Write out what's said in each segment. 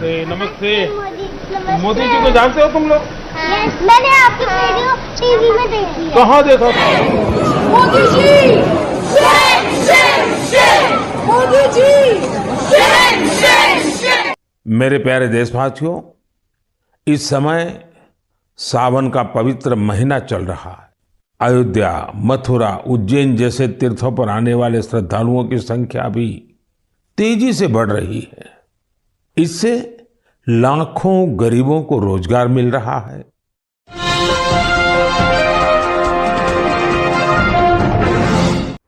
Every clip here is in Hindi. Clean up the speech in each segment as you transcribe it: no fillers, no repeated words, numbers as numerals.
नमस्ते नमस्ते। मोदी जी को नमस्ते। जानते हो तुम लोग? मैंने आपकी वीडियो टीवी में देखी है। कहाँ देखा था? मोदी जी मोदी जी मेरे प्यारे देशवासियों, इस समय सावन का पवित्र महीना चल रहा है। अयोध्या, मथुरा, उज्जैन जैसे तीर्थों पर आने वाले श्रद्धालुओं की संख्या भी तेजी से बढ़ रही है। इससे लाखों गरीबों को रोजगार मिल रहा है।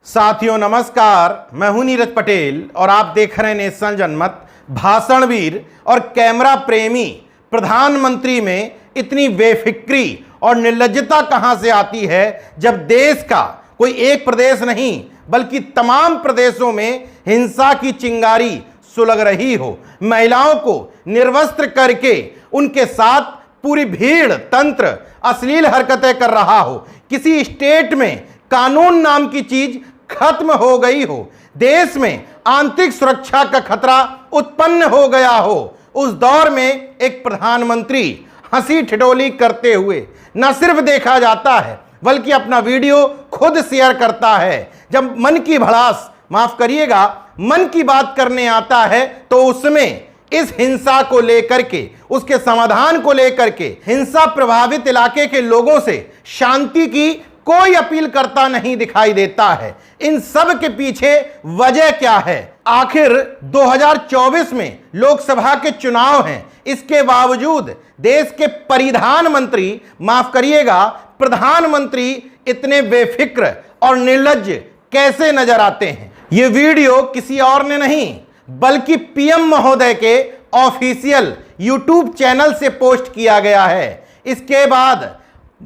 साथियों नमस्कार, मैं हूं नीरज पटेल और आप देख रहे हैं नेशन जनमत। भाषणवीर और कैमरा प्रेमी प्रधानमंत्री में इतनी बेफिक्री और निर्लज्जता कहां से आती है जब देश का कोई एक प्रदेश नहीं बल्कि तमाम प्रदेशों में हिंसा की चिंगारी सुलग रही हो। महिलाओं को निर्वस्त्र करके उनके साथ पूरी भीड़ तंत्र अश्लील हरकतें कर रहा हो। किसी स्टेट में कानून नाम की चीज खत्म हो गई हो, देश में आंतरिक सुरक्षा का खतरा उत्पन्न हो गया हो, उस दौर में एक प्रधानमंत्री हंसी ठिठोली करते हुए न सिर्फ देखा जाता है बल्कि अपना वीडियो खुद शेयर करता है। जब मन की भड़ास, माफ करिएगा, मन की बात करने आता है तो उसमें इस हिंसा को लेकर के, उसके समाधान को लेकर के हिंसा प्रभावित इलाके के लोगों से शांति की कोई अपील करता नहीं दिखाई देता है। इन सब के पीछे वजह क्या है? आखिर 2024 में लोकसभा के चुनाव हैं, इसके बावजूद देश के परिधान मंत्री, माफ करिएगा प्रधानमंत्री, इतने बेफिक्र और निर्लज्ज कैसे नजर आते हैं? ये वीडियो किसी और ने नहीं बल्कि पीएम महोदय के ऑफिशियल यूट्यूब चैनल से पोस्ट किया गया है। इसके बाद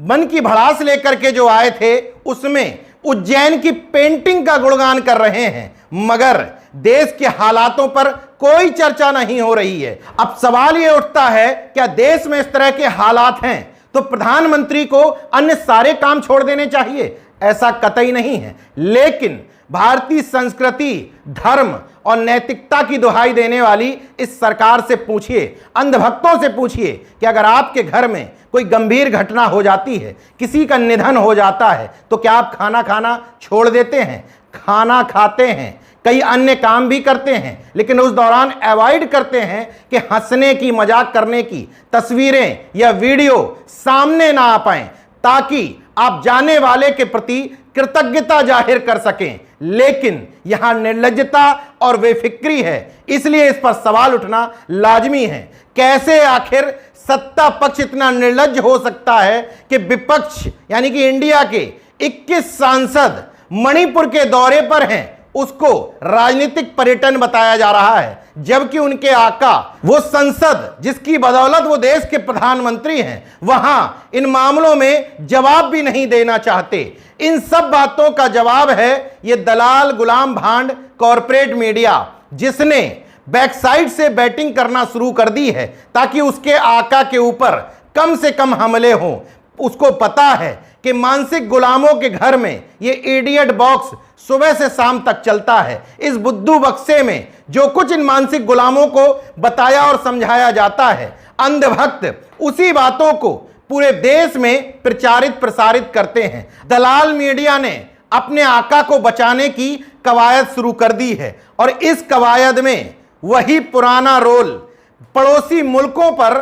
मन की भड़ास लेकर के जो आए थे उसमें उज्जैन की पेंटिंग का गुणगान कर रहे हैं, मगर देश के हालातों पर कोई चर्चा नहीं हो रही है। अब सवाल यह उठता है, क्या देश में इस तरह के हालात हैं तो प्रधानमंत्री को अन्य सारे काम छोड़ देने चाहिए? ऐसा कतई नहीं है, लेकिन भारतीय संस्कृति, धर्म और नैतिकता की दुहाई देने वाली इस सरकार से पूछिए, अंधभक्तों से पूछिए कि अगर आपके घर में कोई गंभीर घटना हो जाती है, किसी का निधन हो जाता है, तो क्या आप खाना खाना छोड़ देते हैं? खाना खाते हैं, कई अन्य काम भी करते हैं, लेकिन उस दौरान अवॉइड करते हैं कि हंसने की, मजाक करने की तस्वीरें या वीडियो सामने ना आ पाएं, ताकि आप जाने वाले के प्रति कृतज्ञता जाहिर कर सकें। लेकिन यहां निर्लज्जता और बेफिक्री है, इसलिए इस पर सवाल उठना लाजमी है। कैसे आखिर सत्ता पक्ष इतना निर्लज्ज हो सकता है कि विपक्ष यानी कि इंडिया के 21 सांसद मणिपुर के दौरे पर हैं, उसको राजनीतिक पर्यटन बताया जा रहा है, जबकि उनके आका, वो संसद जिसकी बदौलत वो देश के प्रधानमंत्री हैं, वहां इन मामलों में जवाब भी नहीं देना चाहते। इन सब बातों का जवाब है ये दलाल, गुलाम भांड कॉरपोरेट मीडिया, जिसने बैकसाइड से बैटिंग करना शुरू कर दी है ताकि उसके आका के ऊपर कम से कम हमले हों। उसको पता है कि मानसिक गुलामों के घर में ये इडियट बॉक्स सुबह से शाम तक चलता है। इस बुद्धू बक्से में जो कुछ इन मानसिक गुलामों को बताया और समझाया जाता है, अंधभक्त उसी बातों को पूरे देश में प्रचारित प्रसारित करते हैं। दलाल मीडिया ने अपने आका को बचाने की कवायद शुरू कर दी है और इस कवायद में वही पुराना रोल, पड़ोसी मुल्कों पर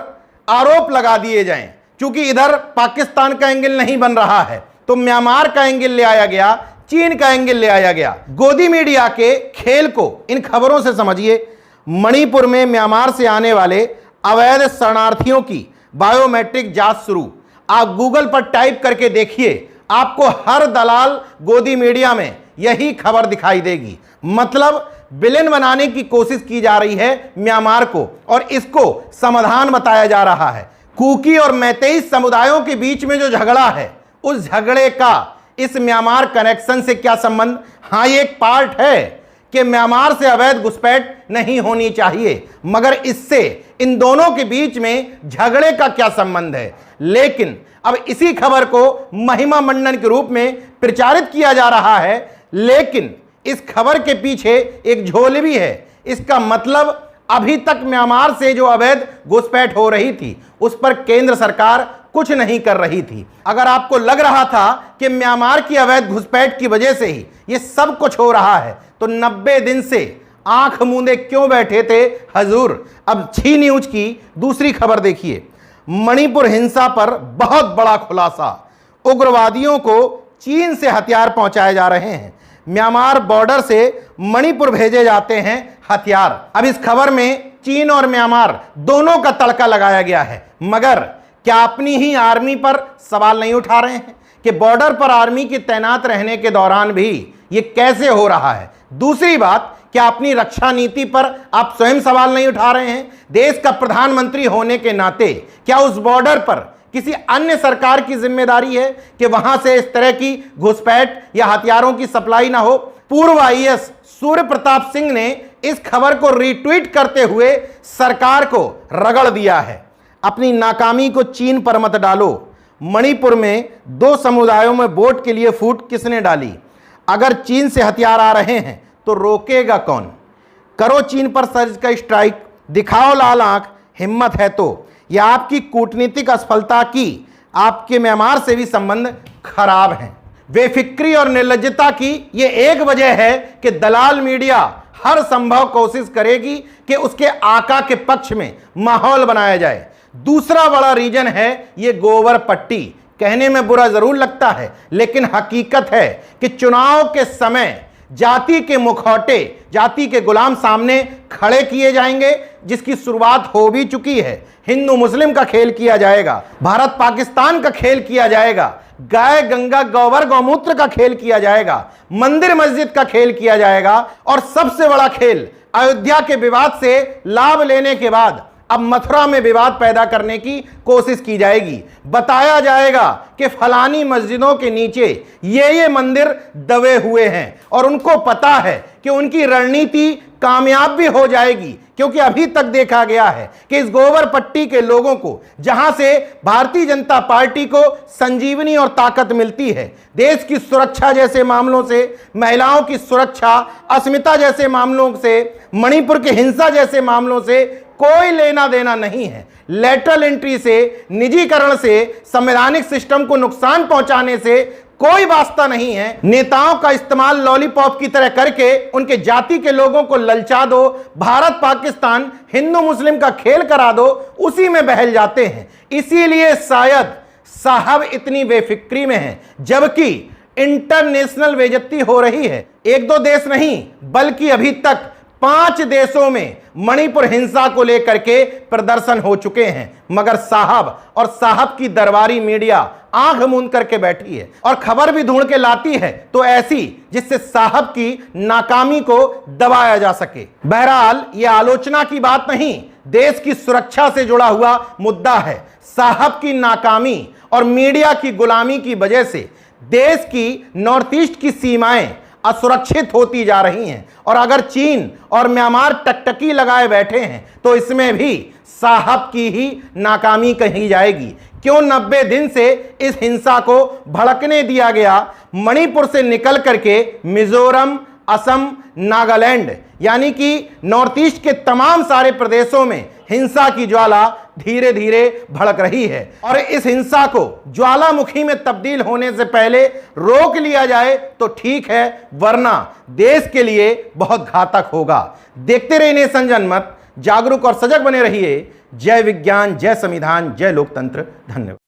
आरोप लगा दिए जाएं। क्योंकि इधर पाकिस्तान का एंगल नहीं बन रहा है तो म्यांमार का एंगल ले आया गया, चीन का एंगल ले आया गया। गोदी मीडिया के खेल को इन खबरों से समझिए। मणिपुर में म्यांमार से आने वाले अवैध शरणार्थियों की बायोमेट्रिक जांच शुरू। आप गूगल पर टाइप करके देखिए, आपको हर दलाल गोदी मीडिया में यही खबर दिखाई देगी। मतलब विलेन बनाने की कोशिश की जा रही है म्यांमार को और इसको समाधान बताया जा रहा है। कुकी और मैतेई समुदायों के बीच में जो झगड़ा है, उस झगड़े का इस म्यांमार कनेक्शन से क्या संबंध? हाँ, ये एक पार्ट है कि म्यांमार से अवैध घुसपैठ नहीं होनी चाहिए, मगर इससे इन दोनों के बीच में झगड़े का क्या संबंध है? लेकिन अब इसी खबर को महिमा मंडन के रूप में प्रचारित किया जा रहा है, लेकिन इस खबर के पीछे एक झोल भी है। इसका मतलब अभी तक म्यांमार से जो अवैध घुसपैठ हो रही थी उस पर केंद्र सरकार कुछ नहीं कर रही थी। अगर आपको लग रहा था कि म्यांमार की अवैध घुसपैठ की वजह से ही ये सब कुछ हो रहा है तो 90 दिन से आंख मूंदे क्यों बैठे थे हजूर। अब छी न्यूज की दूसरी खबर देखिए। मणिपुर हिंसा पर बहुत बड़ा खुलासा। उग्रवादियों को चीन से हथियार पहुंचाए जा रहे हैं। म्यांमार बॉर्डर से मणिपुर भेजे जाते हैं हथियार। अब इस खबर में चीन और म्यांमार दोनों का तड़का लगाया गया है, मगर क्या अपनी ही आर्मी पर सवाल नहीं उठा रहे हैं कि बॉर्डर पर आर्मी की तैनात रहने के दौरान भी ये कैसे हो रहा है। दूसरी बात, क्या अपनी रक्षा नीति पर आप स्वयं सवाल नहीं उठा रहे हैं। देश का प्रधानमंत्री होने के नाते क्या उस बॉर्डर पर किसी अन्य सरकार की जिम्मेदारी है कि वहां से इस तरह की घुसपैठ या हथियारों की सप्लाई ना हो। पूर्व आईएएस सूर्य प्रताप सिंह ने इस खबर को रीट्वीट करते हुए सरकार को रगड़ दिया है। अपनी नाकामी को चीन पर मत डालो। मणिपुर में 2 समुदायों में वोट के लिए फूट किसने डाली। अगर चीन से हथियार आ रहे हैं तो रोकेगा कौन। करो चीन पर सर्जिकल स्ट्राइक, दिखाओ लाल आंख, हिम्मत है तो। यह आपकी कूटनीतिक असफलता की आपके म्यांमार से भी संबंध खराब हैं। बेफिक्री और निर्लज्जता की ये एक वजह है कि दलाल मीडिया हर संभव कोशिश करेगी कि उसके आका के पक्ष में माहौल बनाया जाए। दूसरा बड़ा रीजन है ये गोबर पट्टी। कहने में बुरा जरूर लगता है, लेकिन हकीकत है कि चुनाव के समय जाति के मुखौटे, जाति के गुलाम सामने खड़े किए जाएंगे, जिसकी शुरुआत हो भी चुकी है। हिंदू मुस्लिम का खेल किया जाएगा, भारत पाकिस्तान का खेल किया जाएगा, गाय गंगा गौवर गौमूत्र का खेल किया जाएगा, मंदिर मस्जिद का खेल किया जाएगा, और सबसे बड़ा खेल अयोध्या के विवाद से लाभ लेने के बाद अब मथुरा में विवाद पैदा करने की कोशिश की जाएगी। बताया जाएगा कि फलानी मस्जिदों के नीचे ये मंदिर दबे हुए हैं और उनको पता है कि उनकी रणनीति कामयाब भी हो जाएगी, क्योंकि अभी तक देखा गया है कि इस गोबर पट्टी के लोगों को जहां से भारतीय जनता पार्टी को संजीवनी और ताकत मिलती है, देश की सुरक्षा जैसे मामलों से, महिलाओं की सुरक्षा, अस्मिता जैसे मामलों से, मणिपुर की हिंसा जैसे मामलों से कोई लेना देना नहीं है। लेटरल एंट्री से, निजीकरण से, संवैधानिक सिस्टम को नुकसान पहुंचाने से कोई वास्ता नहीं है। नेताओं का इस्तेमाल लॉलीपॉप की तरह करके उनके जाति के लोगों को ललचा दो, भारत पाकिस्तान हिंदू मुस्लिम का खेल करा दो, उसी में बहल जाते हैं। इसीलिए शायद साहब इतनी बेफिक्री में हैं, जबकि इंटरनेशनल बेइज्जती हो रही है। 1-2 देश नहीं, बल्कि अभी तक 5 देशों में मणिपुर हिंसा को लेकर के प्रदर्शन हो चुके हैं, मगर साहब और साहब की दरबारी मीडिया आंख मूंद करके बैठी है और खबर भी ढूंढ के लाती है तो ऐसी जिससे साहब की नाकामी को दबाया जा सके। बहरहाल यह आलोचना की बात नहीं, देश की सुरक्षा से जुड़ा हुआ मुद्दा है। साहब की नाकामी और मीडिया की गुलामी की वजह से देश की नॉर्थ ईस्ट की सीमाएं असुरक्षित होती जा रही हैं, और अगर चीन और म्यांमार टकटकी लगाए बैठे हैं तो इसमें भी साहब की ही नाकामी कही जाएगी। क्यों 90 दिन से इस हिंसा को भड़कने दिया गया। मणिपुर से निकल करके मिजोरम, असम, नागालैंड यानी कि नॉर्थ ईस्ट के तमाम सारे प्रदेशों में हिंसा की ज्वाला धीरे धीरे भड़क रही है, और इस हिंसा को ज्वालामुखी में तब्दील होने से पहले रोक लिया जाए तो ठीक है, वरना देश के लिए बहुत घातक होगा। देखते रहिए नेशन जनमत, जागरूक और सजग बने रहिए। जय विज्ञान, जय संविधान, जय लोकतंत्र। धन्यवाद।